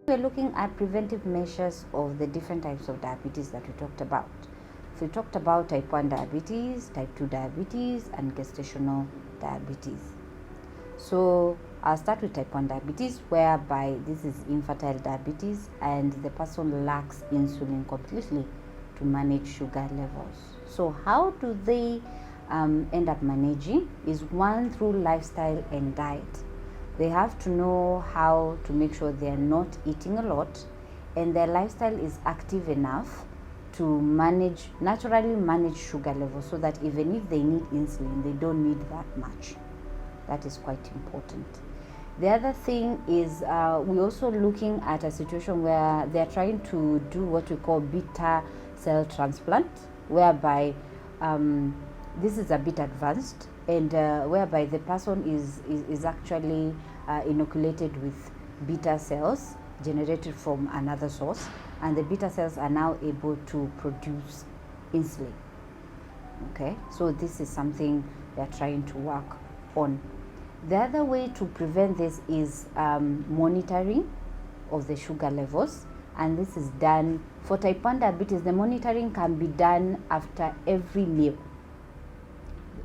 We're looking at preventive measures of the different types of diabetes that we talked about. So we talked about type 1 diabetes, type 2 diabetes, and gestational diabetes. So I'll start with type 1 diabetes, whereby this is infertile diabetes and the person lacks insulin completely to manage sugar levels. So how do they end up managing is one, through lifestyle and diet. They have to know how to make sure they are not eating a lot and their lifestyle is active enough to naturally manage sugar levels, so that even if they need insulin, they don't need that much. That is quite important. The other thing is we're also looking at a situation where they're trying to do what we call beta cell transplant, whereby this is a bit advanced, and whereby the person is actually inoculated with beta cells generated from another source, and the beta cells are now able to produce insulin. Okay, so this is something they're trying to work on. The other way to prevent this is monitoring of the sugar levels, and this is done for type 1 diabetes. The monitoring can be done after every meal.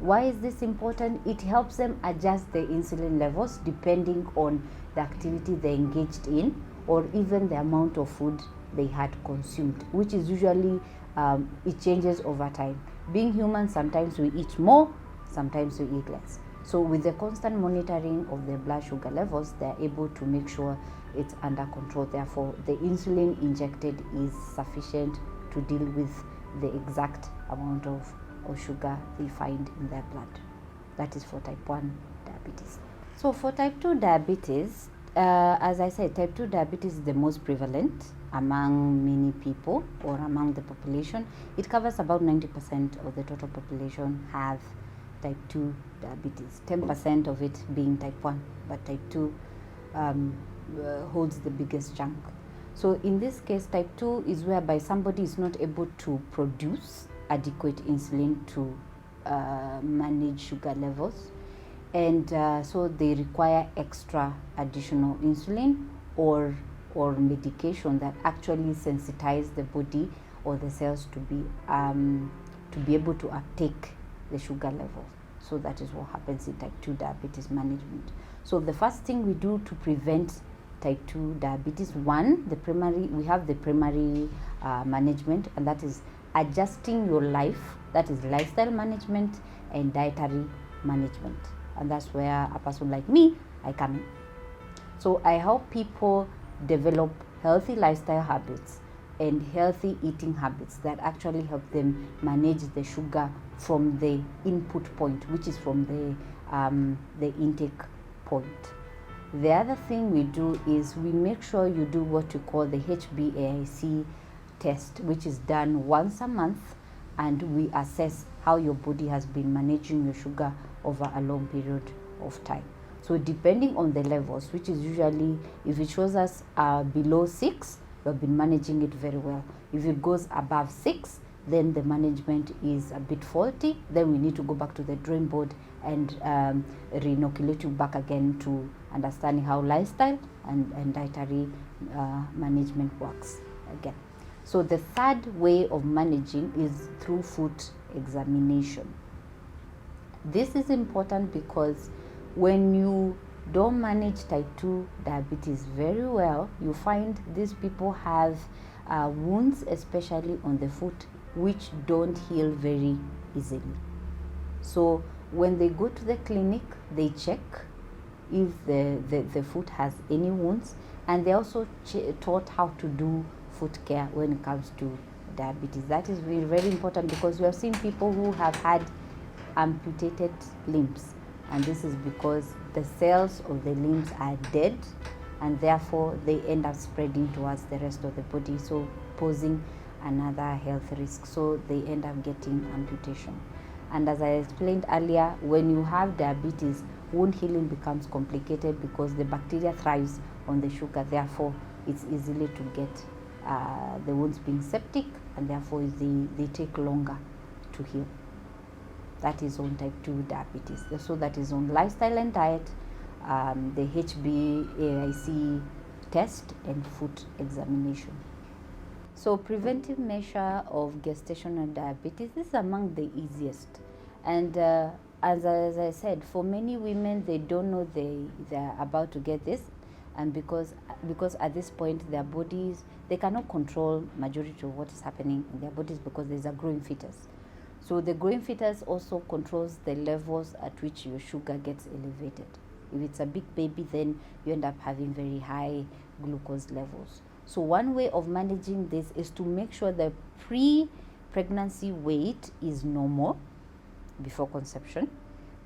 Why is this important? It helps them adjust their insulin levels depending on the activity they engaged in, or even the amount of food they had consumed, which is usually it changes over time. Being human, sometimes we eat more, sometimes we eat less. So with the constant monitoring of their blood sugar levels, they're able to make sure it's under control. Therefore, the insulin injected is sufficient to deal with the exact amount of sugar they find in their blood. That is for type 1 diabetes. So for type 2 diabetes, as I said, type 2 diabetes is the most prevalent among many people, or among the population. It covers about 90% of the total population have type 2 diabetes, 10% of it being type 1, but type 2 holds the biggest chunk. So in this case, type 2 is whereby somebody is not able to produce adequate insulin to manage sugar levels, and so they require extra additional insulin or medication that actually sensitize the body or the cells to be able to uptake the sugar level. So that is what happens in type 2 diabetes management. So the first thing we do to prevent type 2 diabetes, one, we have the primary management, and that is adjusting your life. That is lifestyle management and dietary management, and that's where a person like me, I come in. So I help people develop healthy lifestyle habits and healthy eating habits that actually help them manage the sugar from the input point, which is from the intake point. The other thing we do is we make sure you do what you call the HbA1c test, which is done once a month, and we assess how your body has been managing your sugar over a long period of time. So depending on the levels, which is usually, if it shows us below 6, we've been managing it very well. If it goes above 6, then the management is a bit faulty. Then we need to go back to the drawing board and re-inoculate you back again to understanding how lifestyle and dietary management works again. So the third way of managing is through food examination. This is important because when you don't manage type 2 diabetes very well, you find these people have wounds, especially on the foot, which don't heal very easily. So when they go to the clinic, they check if the foot has any wounds, and they're also taught how to do foot care when it comes to diabetes. That is very, very important, because we have seen people who have had amputated limbs, and this is because the cells of the limbs are dead, and therefore they end up spreading towards the rest of the body, so posing another health risk. So they end up getting amputation. And as I explained earlier, when you have diabetes, wound healing becomes complicated because the bacteria thrives on the sugar. Therefore, it's easily to get the wounds being septic, and therefore they take longer to heal. That is on type 2 diabetes. So that is on lifestyle and diet, the HbA1c test and foot examination. So preventive measure of gestational diabetes is among the easiest, and as I said, for many women, they don't know they're about to get this, and because at this point their bodies, they cannot control majority of what is happening in their bodies because there's a growing fetus. So the growing fetus also controls the levels at which your sugar gets elevated. If it's a big baby, then you end up having very high glucose levels. So one way of managing this is to make sure the pre-pregnancy weight is normal before conception,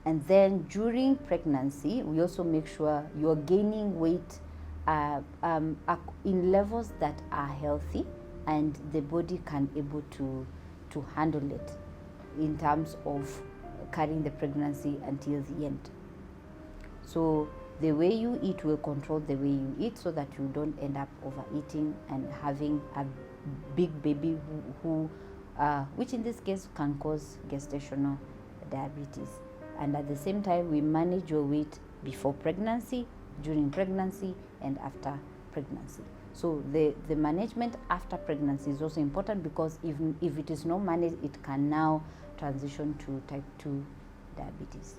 and then during pregnancy we also make sure you're gaining weight in levels that are healthy and the body can able to handle it in terms of carrying the pregnancy until the end. So the way you eat will control the way you eat, so that you don't end up overeating and having a big baby who which in this case can cause gestational diabetes. And at the same time, we manage your weight before pregnancy, during pregnancy, and after pregnancy. So the management after pregnancy is also important, because if it is not managed, it can now transition to type 2 diabetes.